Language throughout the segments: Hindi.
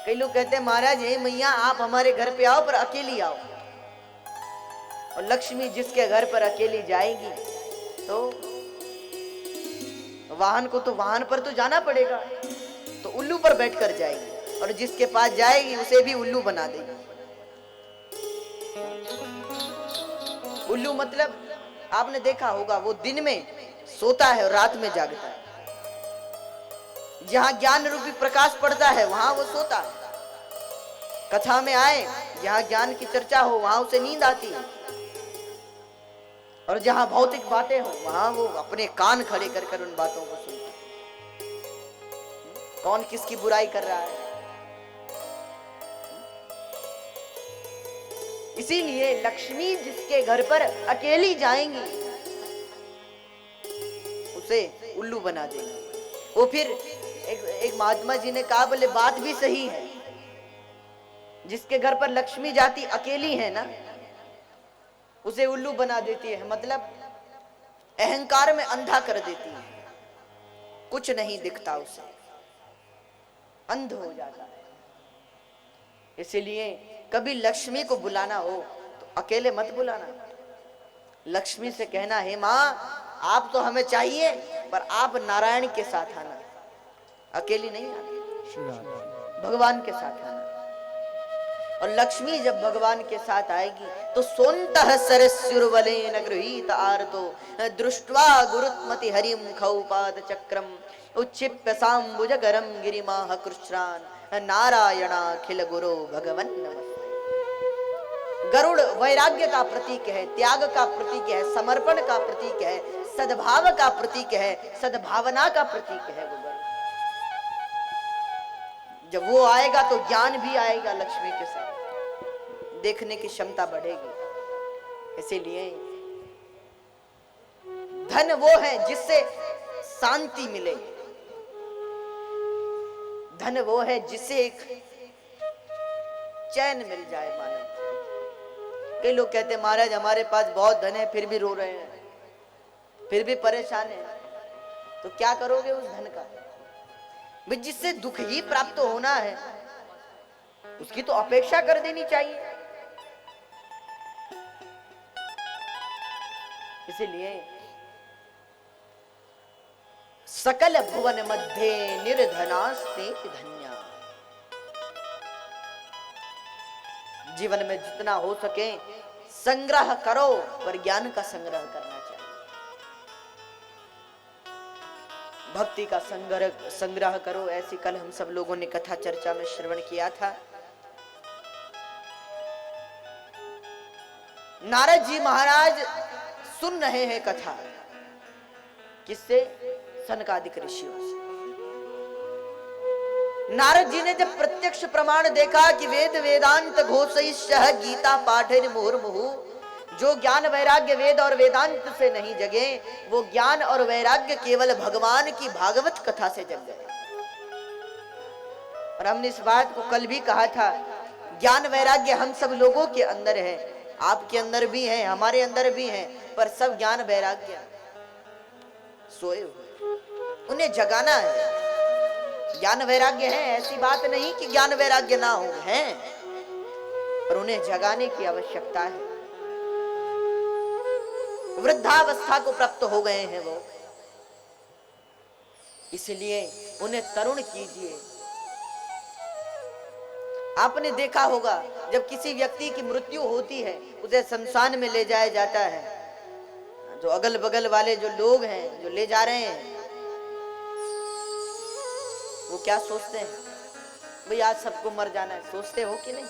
कई लोग कहते हैं महाराज हे मैया आप हमारे घर पे आओ पर अकेली आओ। और लक्ष्मी जिसके घर पर अकेली जाएगी तो वाहन को तो वाहन पर तो जाना पड़ेगा, तो उल्लू पर बैठकर जाएगी और जिसके पास जाएगी उसे भी उल्लू बना देगी। उल्लू मतलब आपने देखा होगा वो दिन में सोता है और रात में जागता है। जहां ज्ञान रूपी प्रकाश पड़ता है वहां वो सोता है। कथा में आए जहां ज्ञान की चर्चा हो वहां उसे नींद आती है, और जहां भौतिक बातें हो वहां वो अपने कान खड़े कर कर उन बातों को सुनता है। कौन किसकी बुराई कर रहा है। इसीलिए लक्ष्मी जिसके घर पर अकेली जाएंगी उसे उल्लू बना देंगी। वो फिर एक महात्मा जी ने कहा बोले बात भी सही है, जिसके घर पर लक्ष्मी जाती अकेली है ना उसे उल्लू बना देती है, मतलब अहंकार में अंधा कर देती है, कुछ नहीं दिखता उसे, अंध हो जाता है। इसलिए कभी लक्ष्मी को बुलाना हो तो अकेले मत बुलाना। लक्ष्मी से कहना हे माँ आप तो हमें चाहिए पर आप नारायण के साथ आना, अकेली नहीं आना, भगवान के साथ आना। और लक्ष्मी जब भगवान के साथ आएगी तो सोन्तः सरस्युर्वलेन गृहीत आर्तो दृष्ट्वा गुरुत्मति हरिम खौपाद चक्रम उच्छिप्य सांबुजगरम गिरिमाह कृष्णान नारायणाखिल गुरो भगवन नमस्ते। गरुड़ वैराग्य का प्रतीक है, त्याग का प्रतीक है, समर्पण का प्रतीक है, सद्भाव का प्रतीक है, सद्भावना का प्रतीक है वो गरुड़। जब वो आएगा तो ज्ञान भी आएगा, लक्ष्मी के साथ देखने की क्षमता बढ़ेगी। इसीलिए धन वो है जिससे शांति मिले, धन वो है जिससे एक चैन मिल जाए मानव। कई लोग कहते हैं महाराज हमारे पास बहुत धन है फिर भी रो रहे हैं, फिर भी परेशान है। तो क्या करोगे उस धन का? जिससे दुख ही प्राप्त होना है उसकी तो अपेक्षा कर देनी चाहिए। इसीलिए सकल भुवन मध्य निर्धनास्ते धन्या। जीवन में जितना हो सके संग्रह करो, पर ज्ञान का संग्रह करना चाहिए, भक्ति का संग्रह करो। ऐसी कल हम सब लोगों ने कथा चर्चा में श्रवण किया था। नारद जी महाराज सुन रहे हैं कथा, किससे? सनकादिक ऋषियों से। नारद जी ने जब प्रत्यक्ष प्रमाण देखा कि वेद वेदांत घोषैश्चः गीता पाठेन मुहुर्मुहु, जो ज्ञान वैराग्य वेद और वेदांत से नहीं जगे वो ज्ञान और वैराग्य केवल भगवान की भागवत कथा से जग गए। और हमने इस बात को कल भी कहा था, ज्ञान वैराग्य हम सब लोगों के अंदर है, आपके अंदर भी है, हमारे अंदर भी है, पर सब ज्ञान वैराग्य सोए हुए, उन्हें जगाना है। ज्ञान वैराग्य है, ऐसी बात नहीं कि ज्ञान वैराग्य ना हो, है, पर उन्हें जगाने की आवश्यकता है। वृद्धावस्था को प्राप्त हो गए हैं वो, इसलिए उन्हें तरुण कीजिए। आपने देखा होगा जब किसी व्यक्ति की मृत्यु होती है उसे शमशान में ले जाया जाता है, जो अगल बगल वाले जो लोग हैं जो ले जा रहे हैं वो क्या सोचते हैं? भाई आज सबको मर जाना है, सोचते हो कि नहीं?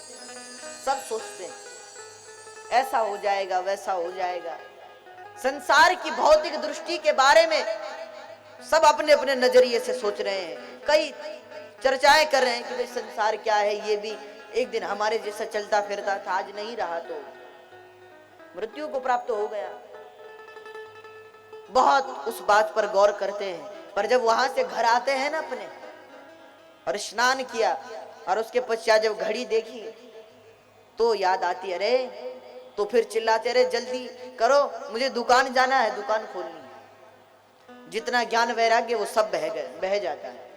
सब सोचते हैं ऐसा हो जाएगा वैसा हो जाएगा। संसार की भौतिक दृष्टि के बारे में सब अपने अपने नजरिए से सोच रहे हैं। कई चर्चाएं कर रहे हैं कि भाई संसार क्या है, ये भी एक दिन हमारे जैसा चलता फिरता था, आज नहीं रहा तो मृत्यु को प्राप्त हो गया। बहुत उस बात पर गौर करते हैं, पर जब वहां से घर आते हैं ना अपने और स्नान किया और उसके पश्चात जब घड़ी देखी तो याद आती, अरे तो फिर चिल्लाते, अरे जल्दी करो मुझे दुकान जाना है, दुकान खोलनी है। जितना ज्ञान वैराग्य वो सब बह जाता है।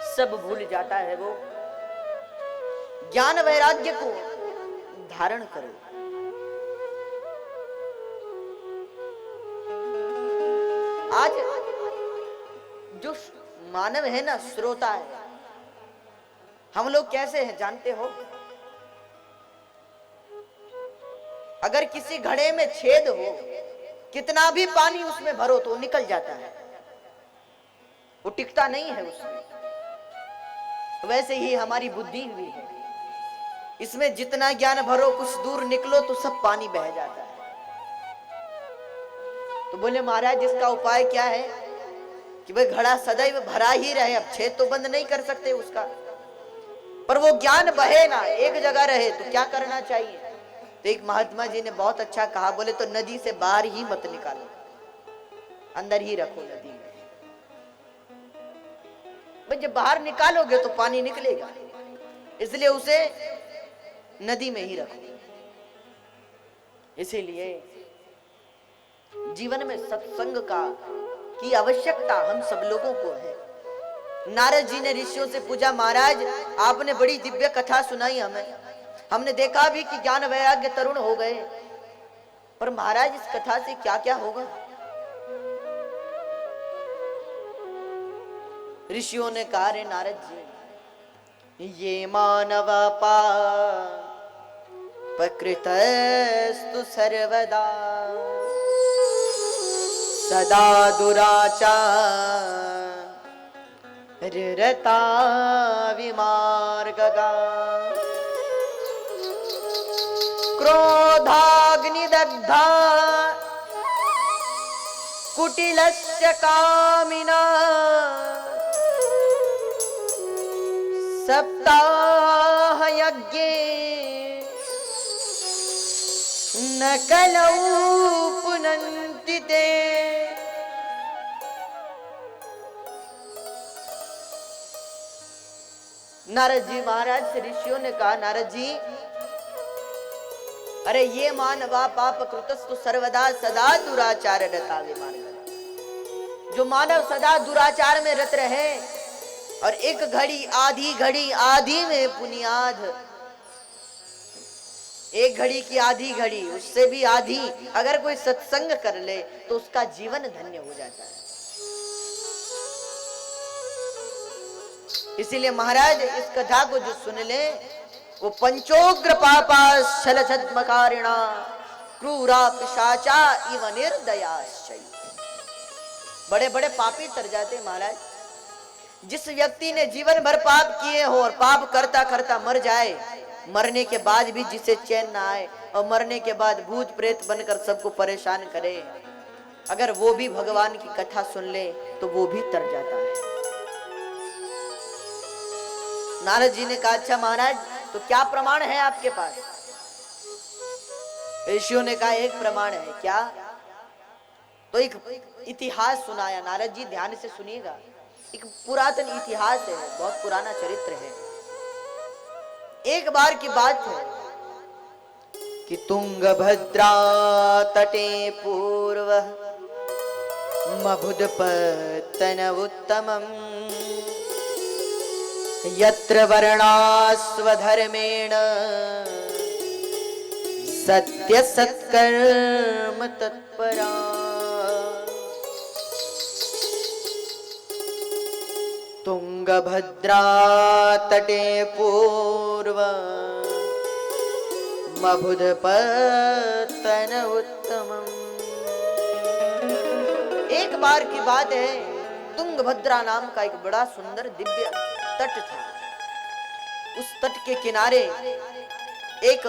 सब भूल जाता है वो। ज्ञान वैराग्य को धारण करो। आज जो मानव है ना, श्रोता है, हम लोग कैसे हैं जानते हो? अगर किसी घड़े में छेद हो, कितना भी पानी उसमें भरो तो निकल जाता है, वो टिकता नहीं है उसमें। वैसे ही हमारी बुद्धि भी है, इसमें जितना ज्ञान भरो, कुछ दूर निकलो तो सब पानी बह जाता है। तो बोले महाराज इसका उपाय क्या है? कि भाई घड़ा सदैव भरा ही रहे, अब छेद तो बंद नहीं कर सकते उसका, पर वो ज्ञान बहे ना, एक जगह रहे। तो क्या करना चाहिए? तो एक महात्मा जी ने बहुत अच्छा कहा, बोले तो नदी से बाहर ही मत निकालो, अंदर ही रखो नदी में। भाई जब बाहर निकालोगे तो पानी निकलेगा, इसलिए उसे नदी में ही रखो। इसीलिए जीवन में सत्संग की आवश्यकता हम सब लोगों को है। नारद जी ने ऋषियों से पूछा, महाराज आपने बड़ी दिव्य कथा सुनाई हमें, हमने देखा भी कि ज्ञान वैराग्य तरुण हो गए, पर महाराज इस कथा से क्या क्या होगा? ऋषियों ने कहा, रे नारद जी, ये मानव पापकृतस्तु सर्वदा सदा दुराचाररता विमार्गगा क्रोधाग्निदग्धा कुटिलस्य कामिना सप्ताह यज्ञे न कलौ पुनन्ति ते। नारद जी महाराज से ऋषियों ने कहा, नारद जी अरे ये मानवा पाप कृतस्तु सर्वदा सदा दुराचार रता विमार्ग। जो मानव सदा दुराचार में रत रहे और एक घड़ी आधी में पुनियाद, एक घड़ी की आधी घड़ी, उससे भी आधी अगर कोई सत्संग कर ले तो उसका जीवन धन्य हो जाता है। इसीलिए महाराज इस कथा को जो सुन ले, वो पंचोग्र पापा शलछद्मकारिणा क्रूरा पिशाचा इव निर्दयाश्चै। बड़े बड़े पापी तर जाते महाराज। जिस व्यक्ति ने जीवन भर पाप किए हो और पाप करता करता मर जाए, मरने के बाद भी जिसे चैन ना आए और मरने के बाद भूत प्रेत बनकर सबको परेशान करे, अगर वो भी भगवान की कथा सुन ले तो वो भी तर जाता है। नारद जी ने कहा, अच्छा महाराज तो क्या प्रमाण है आपके पास? ऋषियों ने कहा, एक प्रमाण है। क्या? तो एक इतिहास सुनाया। नारद जी ध्यान से सुनिएगा, एक पुरातन इतिहास है, बहुत पुराना चरित्र है। एक बार की बात है कि तुंगभद्रा तटे पूर्व मबुधपतन उत्तमम् यत्र वर्णास्वधर्मेण सत्य सत्कर्म तत्परा। तुंगभद्रा तटे पूर्व मबुधपतन उत्तमम्। एक बार की बात है, तुंगभद्रा नाम का एक बड़ा सुंदर दिव्य तट था। उस तट के किनारे एक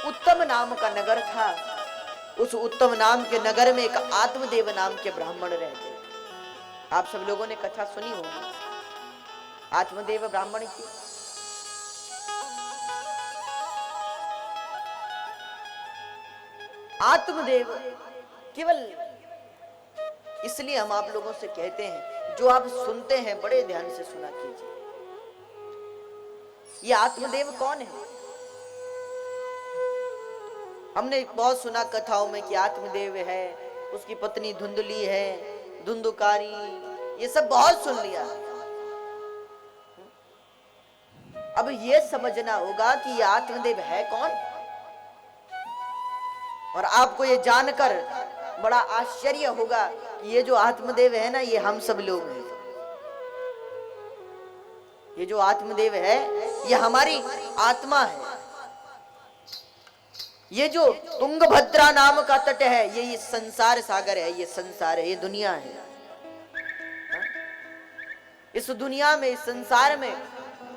उत्तम नाम का नगर था। उस उत्तम नाम के नगर में एक आत्मदेव नाम के ब्राह्मण रहते। आप सब लोगों ने कथा सुनी होगी आत्मदेव ब्राह्मण की। आत्मदेव केवल इसलिए हम आप लोगों से कहते हैं, जो आप सुनते हैं बड़े ध्यान से सुना कीजिए। ये आत्मदेव कौन है? हमने बहुत सुना कथाओं में कि आत्मदेव है, उसकी पत्नी धुंधली है, धुंधुकारी, ये सब बहुत सुन लिया। अब ये समझना होगा कि ये आत्मदेव है कौन। और आपको ये जानकर बड़ा आश्चर्य होगा कि ये जो आत्मदेव है ना, ये हम सब लोग हैं। ये जो आत्मदेव है ये हमारी आत्मा है। ये जो तुंगभद्रा नाम का तट है, ये संसार सागर है, ये संसार है, ये दुनिया है। इस दुनिया में, इस संसार में,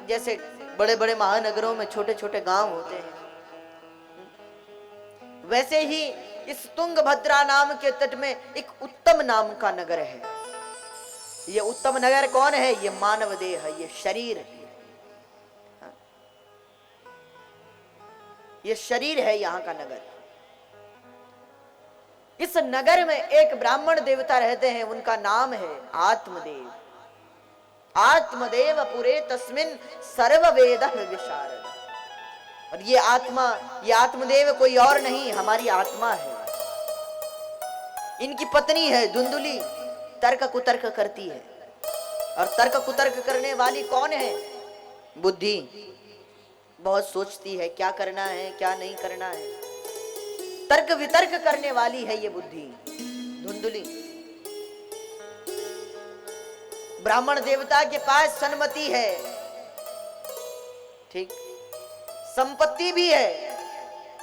जैसे बड़े बड़े महानगरों में छोटे छोटे गांव होते हैं, वैसे ही इस तुंगभद्रा नाम के तट में एक उत्तम नाम का नगर है। ये उत्तम नगर कौन है? ये मानव देह है, ये शरीर है। ये शरीर है यहाँ का नगर। इस नगर में एक ब्राह्मण देवता रहते हैं, उनका नाम है आत्मदेव। आत्मदेव पुरे तस्मिन सर्ववेद विशारद। और ये आत्मा, ये आत्मदेव कोई और नहीं, हमारी आत्मा है। इनकी पत्नी है धुंधुली, तर्क कुतर्क करती है। और तर्क कुतर्क करने वाली कौन है? बुद्धि। बहुत सोचती है क्या करना है क्या नहीं करना है। तर्क वितर्क करने वाली है ये बुद्धि, धुंधुली। ब्राह्मण देवता के पास सन्मति है, ठीक, संपत्ति भी है,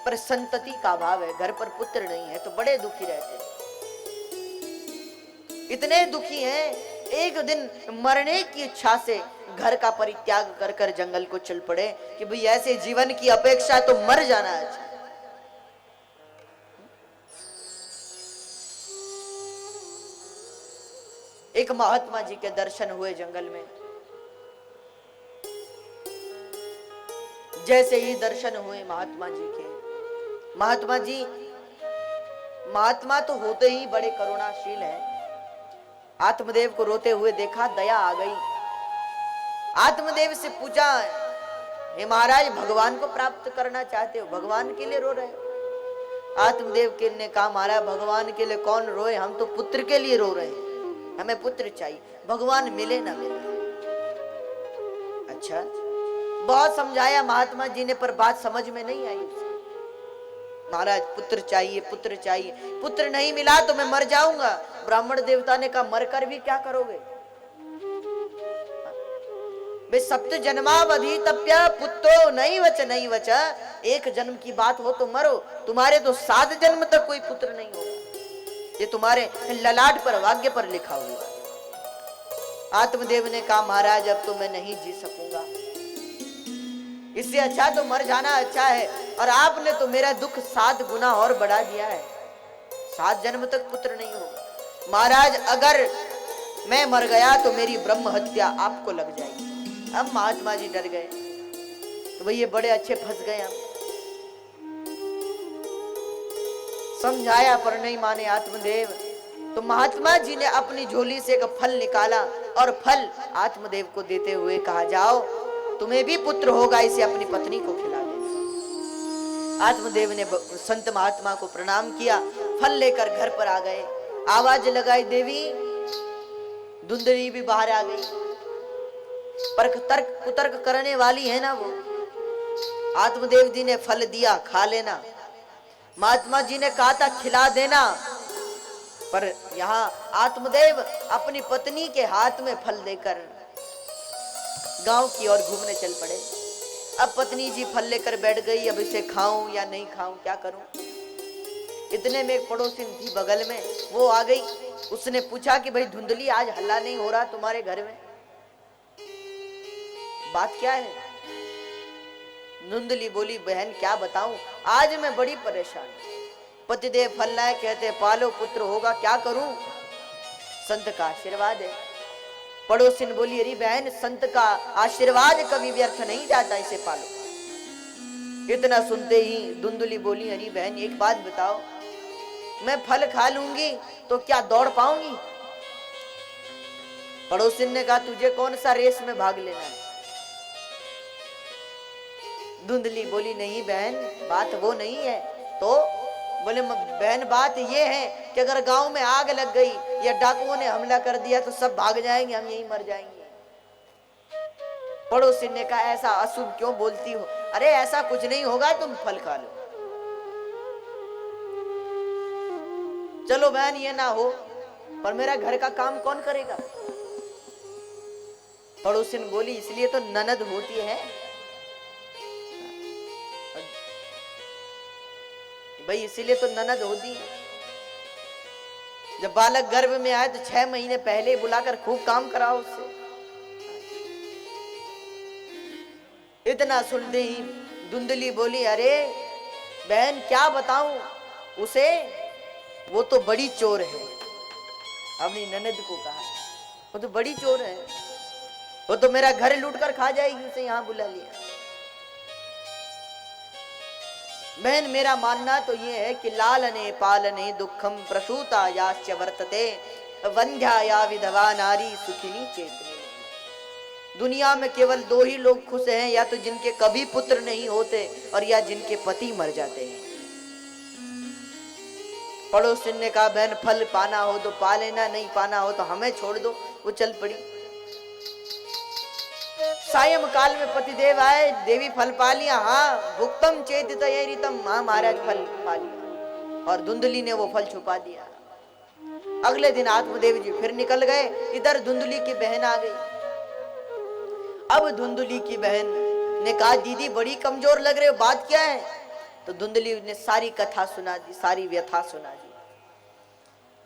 पर संतति का अभाव है, घर पर पुत्र नहीं है, तो बड़े दुखी रहते हैं। इतने दुखी हैं, एक दिन मरने की इच्छा से घर का परित्याग कर कर जंगल को चल पड़े कि भाई ऐसे जीवन की अपेक्षा तो मर जाना अच्छा। एक महात्मा जी के दर्शन हुए जंगल में। जैसे ही दर्शन हुए महात्मा जी के, महात्मा तो होते ही बड़े करुणाशील हैं। आत्मदेव को रोते हुए देखा, दया आ गई। आत्मदेव से पूछा, हे महाराज, भगवान को प्राप्त करना चाहते हो, भगवान के लिए रो रहे हो? आत्मदेव के ने कहा, महाराज भगवान के लिए कौन रोए, हम तो पुत्र के लिए रो रहे हैं, हमें पुत्र चाहिए, भगवान मिले ना मिले। अच्छा, बहुत समझाया महात्मा जी ने, पर बात समझ में नहीं आई उसे। महाराज पुत्र चाहिए, पुत्र चाहिए, पुत्र नहीं मिला तो मैं मर जाऊंगा। ब्राह्मण देवता ने कहा, मरकर भी क्या करोगे? वे सप्त जन्मावधि तप्य पुत्रो नहीं वच। एक जन्म की बात हो तो मरो, तुम्हारे तो 7 जन्म तक कोई पुत्र नहीं होगा, ये तुम्हारे ललाट पर, भाग्य पर लिखा हुआ। आत्मदेव ने कहा, महाराज अब तो मैं नहीं जी सकूंगा, इससे अच्छा तो मर जाना अच्छा है। और आपने तो मेरा दुख 7 गुना और बढ़ा दिया है, 7 जन्म तक पुत्र नहीं होगा। महाराज अगर मैं मर गया तो मेरी ब्रह्म हत्या आपको लग जाएगी। अब महात्मा जी डर गए, तो भाई ये बड़े अच्छे फंस गए। हम समझाया पर नहीं माने आत्मदेव। तो महात्मा जी ने अपनी झोली से एक फल निकाला और फल आत्मदेव को देते हुए कहा, जाओ तुम्हें भी पुत्र होगा, इसे अपनी पत्नी को खिला दे। आत्मदेव ने संत महात्मा को प्रणाम किया, फल लेकर घर पर आ गए। आवाज लगाई, देवी। धुंधली भी बाहर आ गई, पर तर्क कुतर्क करने वाली है ना वो। आत्मदेव जी ने फल दिया, खा लेना। महात्मा जी ने कहा था खिला देना, पर यहाँ आत्मदेव अपनी पत्नी के हाथ में फल देकर गांव की ओर घूमने चल पड़े। अब पत्नी जी फल लेकर बैठ गई, अब इसे खाऊं या नहीं खाऊं, क्या करूं? इतने में एक पड़ोसिन थी बगल में, वो आ गई। उसने पूछा कि भाई धुंधली आज हल्ला नहीं हो रहा तुम्हारे घर में, बात क्या है? धुंधली बोली, बहन क्या बताऊं, आज मैं बड़ी परेशान। पतिदेव फल लाए, कहते पालो पुत्र होगा, क्या करूं? संत का आशीर्वाद है। पड़ोसिन बोली, अरे बहन संत का आशीर्वाद कभी व्यर्थ नहीं जाता, इसे पालो। इतना सुनते ही धुंधली बोली, अरे बहन एक बात बताओ, मैं फल खा लूंगी तो क्या दौड़ पाऊंगी? पड़ोसिन ने कहा, तुझे कौन सा रेस में भाग लेना है? धुंधली बोली, नहीं बहन बात वो नहीं है। तो बोले, बहन बात ये है कि अगर गांव में आग लग गई या डाकुओं ने हमला कर दिया तो सब भाग जाएंगे, हम यहीं मर जाएंगे। पड़ोसी ने कहा ऐसा अशुभ क्यों बोलती हो? अरे ऐसा कुछ नहीं होगा, तुम फल खा लो। चलो बहन ये ना हो, पर मेरा घर का काम कौन करेगा? पड़ोसिन बोली इसलिए तो ननद होती है भाई, इसीलिए तो ननद होती है। जब बालक गर्भ में आए तो 6 महीने पहले ही बुलाकर खूब काम कराओ उससे। इतना सुनते ही धुंधली बोली अरे बहन क्या बताऊं उसे, वो तो बड़ी चोर है। अपनी ननद को कहा वो तो बड़ी चोर है, वो तो मेरा घर लूट कर खा जाएगी, उसे यहां बुला लिया। बहन मेरा मानना तो ये है कि लालने पालने दुखम प्रसूता याश्च वर्तते वंध्या या विधवा नारी सुखिनी चेतनी। दुनिया में केवल 2 ही लोग खुश हैं, या तो जिनके कभी पुत्र नहीं होते और या जिनके पति मर जाते हैं। पड़ोसिन ने कहा बहन फल पाना हो तो पा लेना, नहीं पाना हो तो हमें छोड़ दो। वो चल पड़ी। सायं काल में पतिदेव आए, देवी फल पा लिया? हाँ। भुक्तम चेत तयरितम, हाँ महाराज फल पा लिया। और धुंधली ने वो फल छुपा दिया। अगले दिन आत्मदेव जी फिर निकल गए, इधर धुंधली की बहन आ गई। अब धुंधली की बहन ने कहा दीदी बड़ी कमजोर लग रहे हो, बात क्या है? तो धुंधली ने सारी कथा सुना दी, सारी व्यथा सुना दी।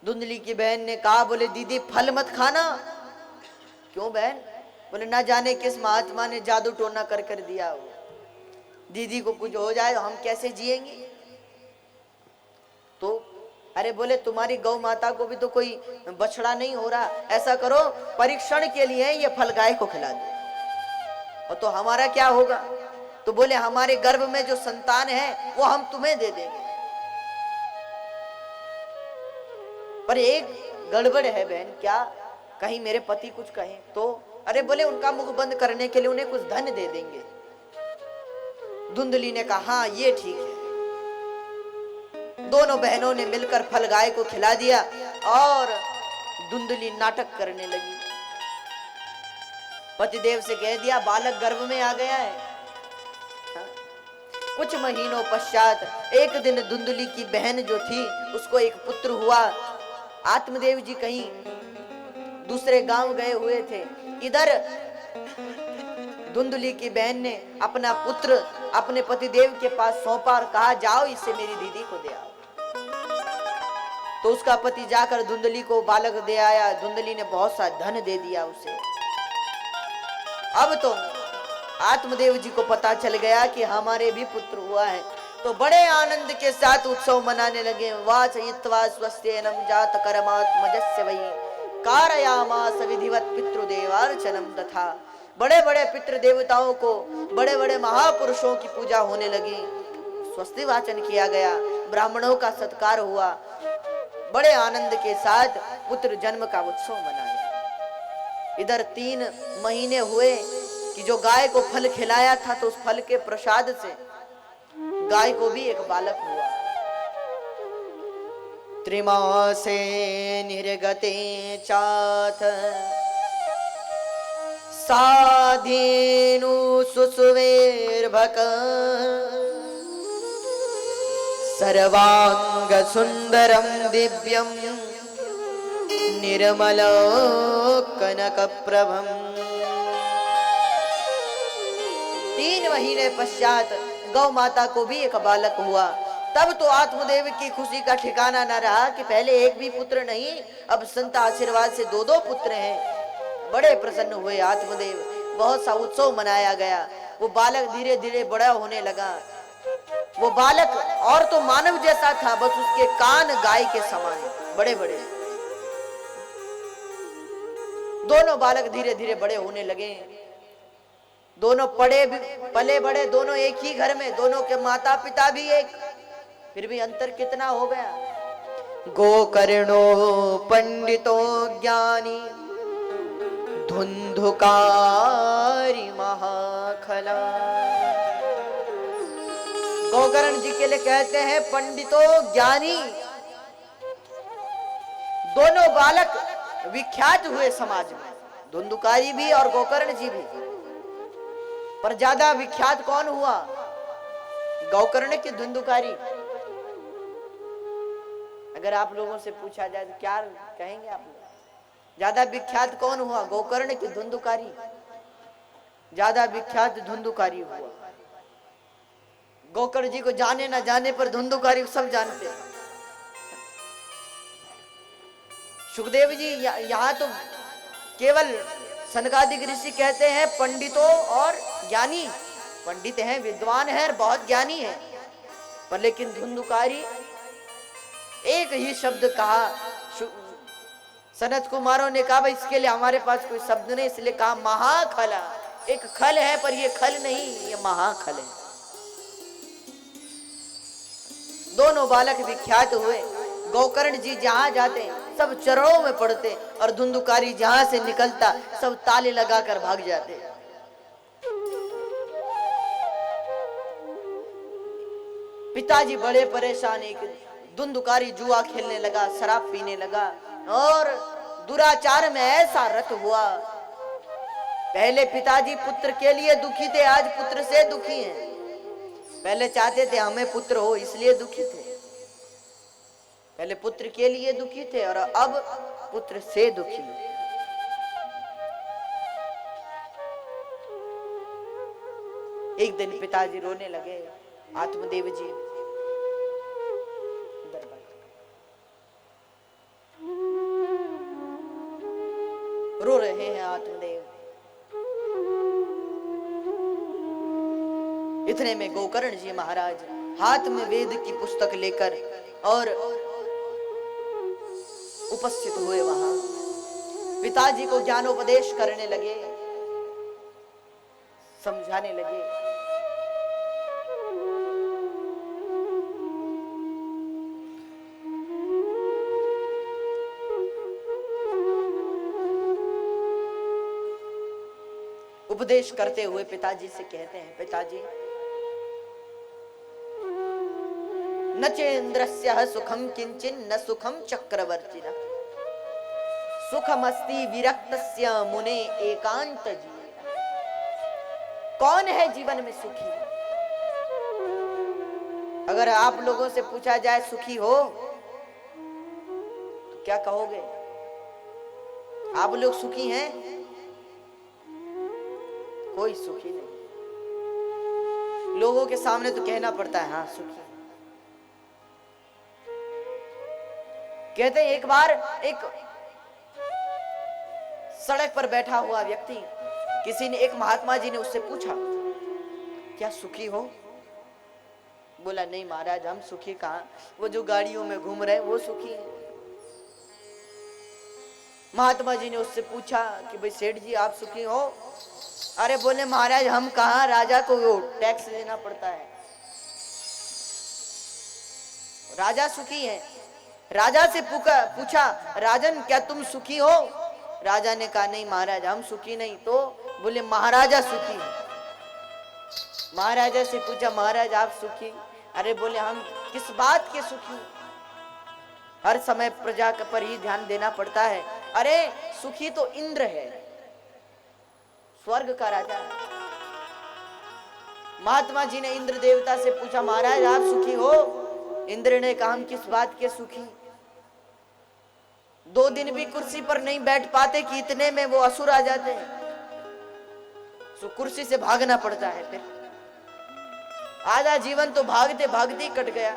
धुंधली की बहन ने कहा बोले दीदी फल मत खाना। क्यों बहन? बोले ना जाने किस महात्मा ने जादू टोना कर कर दिया हो, दीदी को कुछ हो जाए तो हम कैसे जिएंगे? तो अरे बोले तुम्हारी गौ माता को भी तो कोई बछड़ा नहीं हो रहा, ऐसा करो परीक्षण के लिए ये फल गाय को खिला दो। और तो हमारा क्या होगा? तो बोले हमारे गर्भ में जो संतान है वो हम तुम्हें दे देंगे। पर एक गड़बड़ है बहन। क्या? कहीं मेरे पति कुछ कहें तो? अरे बोले उनका मुख बंद करने के लिए उन्हें कुछ धन दे देंगे। धुंधली ने कहा हाँ ये ठीक है। दोनों बहनों ने मिलकर फल गाय को खिला दिया और धुंधली नाटक करने लगी। पतिदेव से कह दिया बालक गर्भ में आ गया है। कुछ महीनों पश्चात एक दिन धुंधली की बहन जो थी उसको एक पुत्र हुआ। आत्मदेव जी कहीं दूसरे गांव गए हुए थे। इधर धुंधली की बहन ने अपना पुत्र अपने पतिदेव के पास सौंपा और कहा जाओ इसे मेरी दीदी को दे आओ। तो उसका पति जाकर धुंधली को बालक दे आया। धुंधली ने बहुत सा धन दे दिया उसे। अब तो आत्मदेव जी को पता चल गया कि हमारे भी पुत्र हुआ है, तो बड़े आनंद के साथ उत्सव मनाने लगे। वाचयित्वा स्वस्तेनम जात कर्मात्मजस्य वै कारयामास विधिवत पितृदेवार्चनम तथा। बड़े बड़े पितृ देवताओं को, बड़े बड़े महापुरुषों की पूजा होने लगी, स्वस्ति वाचन किया गया, ब्राह्मणों का सत्कार हुआ। बड़े आनंद के साथ पुत्र जन्म का उत्सव मनाया। इधर 3 महीने हुए कि जो गाय को फल खिलाया था तो उस फल के प्रसाद से गाय को भी एक बालक हुआ। त्रिमासे निर्गते चाथ साधेनु सुसुवेर्भक सर्वांग सुंदरम दिव्यम निर्मल कनक प्रभम। 3 महीने पश्चात गौ माता को भी एक बालक हुआ। तब तो आत्मदेव की खुशी का ठिकाना न रहा कि पहले एक भी पुत्र नहीं, अब संत आशीर्वाद से 2-2 पुत्र हैं। बड़े प्रसन्न हुए आत्मदेव। बहुत सा उत्सव मनाया गया। वो बालक धीरे धीरे बड़ा होने लगा। वो बालक और तो मानव जैसा था, बस उसके कान गाय के समान बड़े बड़े। दोनों बालक धीरे धीरे बड़े होने लगे। दोनों पले बड़े, दोनों एक ही घर में, दोनों के माता पिता भी एक, फिर भी अंतर कितना हो गया। गोकर्णो पंडितो ज्ञानी धुंधुकारी महाखला। गोकर्ण जी के लिए कहते हैं पंडितो ज्ञानी। दोनों बालक विख्यात हुए समाज में, धुंधुकारी भी और गोकर्ण जी भी। पर ज्यादा विख्यात कौन हुआ? गौकर्ण की धुंधुकारी। अगर आप लोगों से पूछा जाए तो क्या कहेंगे आप लोग? ज्यादा विख्यात कौन हुआ? गौकर्ण की धुंधुकारी ज्यादा विख्यात धुंधुकारी हुआ। गौकर्ण जी को जाने ना जाने पर धुंधुकारी सब जानते हैं। सुखदेव जी यहाँ तो केवल सनकादिक ऋषि कहते हैं पंडितों और ज्ञानी, पंडित हैं, विद्वान हैं, बहुत ज्ञानी हैं, पर लेकिन धुंधुकारी एक ही शब्द कहा। सनत कुमारों ने कहा भाई इसके लिए हमारे पास कोई शब्द नहीं, इसलिए कहा महाखला। एक खल है पर ये खल नहीं, ये महाखल है। दोनों बालक विख्यात हुए। गौकर्ण जी जहां जाते सब चरणों में पड़ते और धुंधुकारी जहां से निकलता सब ताले लगाकर भाग जाते। पिताजी बड़े परेशान। एक धुंधुकारी जुआ खेलने लगा, शराब पीने लगा और दुराचार में ऐसा रत हुआ। पहले पिताजी पुत्र के लिए दुखी थे, आज पुत्र से दुखी हैं। पहले चाहते थे हमें पुत्र हो इसलिए दुखी थे, पहले पुत्र के लिए दुखी थे और अब पुत्र से दुखी। एक दिन पिताजी रोने लगे। आत्मदेव जी रो रहे हैं। आत्मदेव इतने में गोकर्ण जी महाराज हाथ में वेद की पुस्तक लेकर और उपस्थित हुए। वहां पिताजी को ज्ञानोपदेश करने लगे, समझाने लगे। उपदेश करते हुए पिताजी से कहते हैं, पिताजी न चेन्द्रस्य सुखम किंचिन न सुखम चक्रवर्तिना सुखमस्ति विरक्तस्य मुने एकांत जीवना। कौन है जीवन में सुखी? अगर आप लोगों से पूछा जाए सुखी हो तो क्या कहोगे? आप लोग सुखी हैं? कोई सुखी नहीं। लोगों के सामने तो कहना पड़ता है हाँ सुखी। कहते हैं एक बार एक सड़क पर बैठा हुआ व्यक्ति, किसी ने, एक महात्मा जी ने उससे पूछा क्या सुखी हो? बोला नहीं महाराज हम सुखी कहाँ, वो जो गाड़ियों में घूम रहे वो सुखी है। महात्मा जी ने उससे पूछा कि भाई सेठ जी आप सुखी हो? अरे बोले महाराज हम कहाँ, राजा को वो टैक्स देना पड़ता है, राजा सुखी है। राजा से पूछा राजन क्या तुम सुखी हो? राजा ने कहा नहीं महाराज हम सुखी नहीं। तो बोले महाराजा सुखी है। महाराजा से पूछा महाराज आप सुखी? अरे बोले हम किस बात के सुखी? हर समय प्रजा पर ही ध्यान देना पड़ता है। अरे सुखी तो इंद्र है, स्वर्ग का राजा है। महात्मा जी ने इंद्र देवता से पूछा महाराज आप सुखी हो? इंद्र ने कहा हम किस बात के सुखी? 2 दिन भी कुर्सी पर नहीं बैठ पाते कि इतने में वो असुर आ जाते हैं, तो कुर्सी से भागना पड़ता है। फिर आधा जीवन तो भागते भागते कट गया।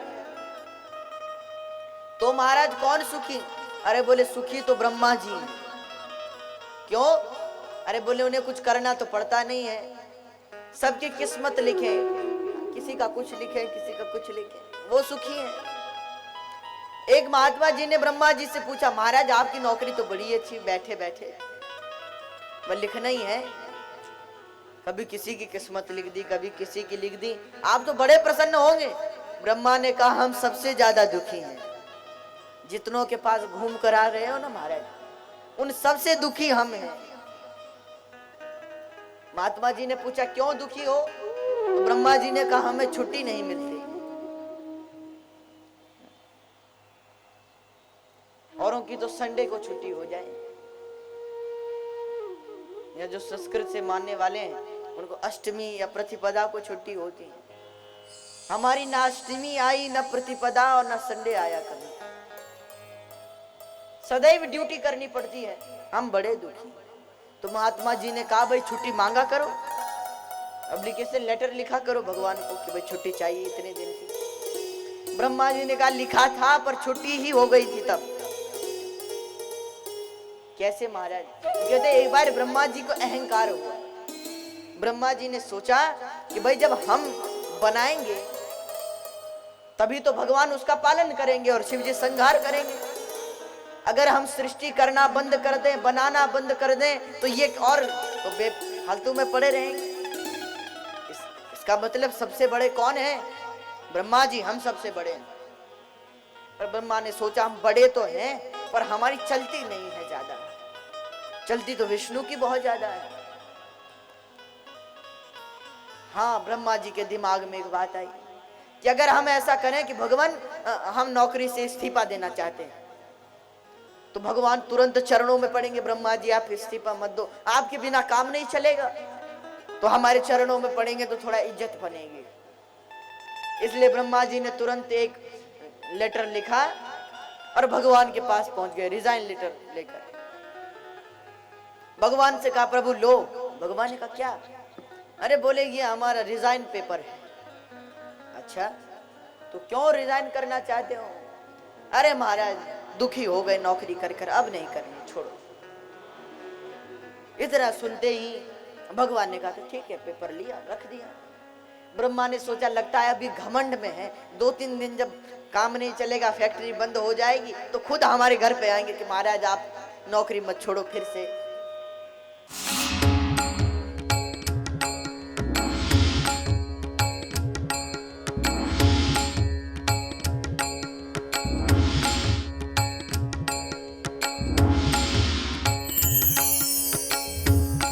तो महाराज कौन सुखी? अरे बोले सुखी तो ब्रह्मा जी। क्यों? अरे बोले उन्हें कुछ करना तो पड़ता नहीं है, सबकी किस्मत लिखे, किसी का कुछ लिखे किसी का कुछ लिखे, वो सुखी है। एक महात्मा जी ने ब्रह्मा जी से पूछा महाराज आपकी नौकरी तो बड़ी अच्छी, बैठे बैठे वह लिखना ही है, कभी किसी की किस्मत लिख दी कभी किसी की लिख दी, आप तो बड़े प्रसन्न होंगे। ब्रह्मा ने कहा हम सबसे ज्यादा दुखी हैं, जितनों के पास घूम कर आ रहे हो ना महाराज उन सबसे दुखी हम हैं। महात्मा जी ने पूछा क्यों दुखी हो? तो ब्रह्मा जी ने कहा हमें छुट्टी नहीं मिलती। औरों की तो संडे को छुट्टी हो जाए, या जो संस्कृत से मानने वाले हैं उनको अष्टमी या प्रतिपदा को छुट्टी होती है। हमारी ना अष्टमी आई, ना प्रतिपदा और ना संडे आया कभी। सदैव ड्यूटी करनी पड़ती है, हम बड़े दुखी। तो महात्मा जी ने कहा भाई छुट्टी मांगा करो, एप्लीकेशन लेटर लिखा करो भगवान को कि भाई छुट्टी चाहिए इतने दिन की। ब्रह्मा जी ने कहा लिखा था पर छुट्टी ही हो गई थी तब। कैसे महाराज? कहते एक बार ब्रह्मा जी को अहंकार हुआ। ब्रह्मा जी ने सोचा कि भाई जब हम बनाएंगे तभी तो भगवान उसका पालन करेंगे और शिव जी संहार करेंगे। अगर हम सृष्टि करना बंद कर दें, बनाना बंद कर दें तो ये और तो बेफालतू में पड़े रहेंगे। इसका मतलब सबसे बड़े कौन है? ब्रह्मा जी, हम सबसे बड़े हैं। पर ब्रह्मा ने सोचा हम बड़े तो हैं पर हमारी चलती नहीं है ज्यादा, चलती तो विष्णु की बहुत ज्यादा है। हाँ, ब्रह्मा जी के दिमाग में एक बात आई कि अगर हम ऐसा करें कि भगवान हम नौकरी से इस्तीफा देना चाहते हैं, तो भगवान तुरंत चरणों में पड़ेंगे, ब्रह्मा जी आप इस्तीफा मत दो, आपके बिना काम नहीं चलेगा। तो हमारे चरणों में पड़ेंगे तो थोड़ा इज्जत बनेगी। इसलिए ब्रह्मा जी ने तुरंत एक लेटर लिखा और भगवान के पास पहुंच गए, रिजाइन लेटर लेकर। भगवान से कहा प्रभु लो। भगवान ने कहा क्या? अरे बोले ये हमारा रिजाइन पेपर है। अच्छा, तो क्यों रिजाइन करना चाहते हो? अरे महाराज दुखी हो गए नौकरी कर कर, अब नहीं करनी, छोड़ो। इतना सुनते ही भगवान ने कहा तो ठीक है, पेपर लिया रख दिया। ब्रह्मा ने सोचा लगता है अभी घमंड में है, 2-3 दिन जब काम नहीं चलेगा, फैक्ट्री बंद हो जाएगी तो खुद हमारे घर पे आएंगे कि महाराज आप नौकरी मत छोड़ो, फिर से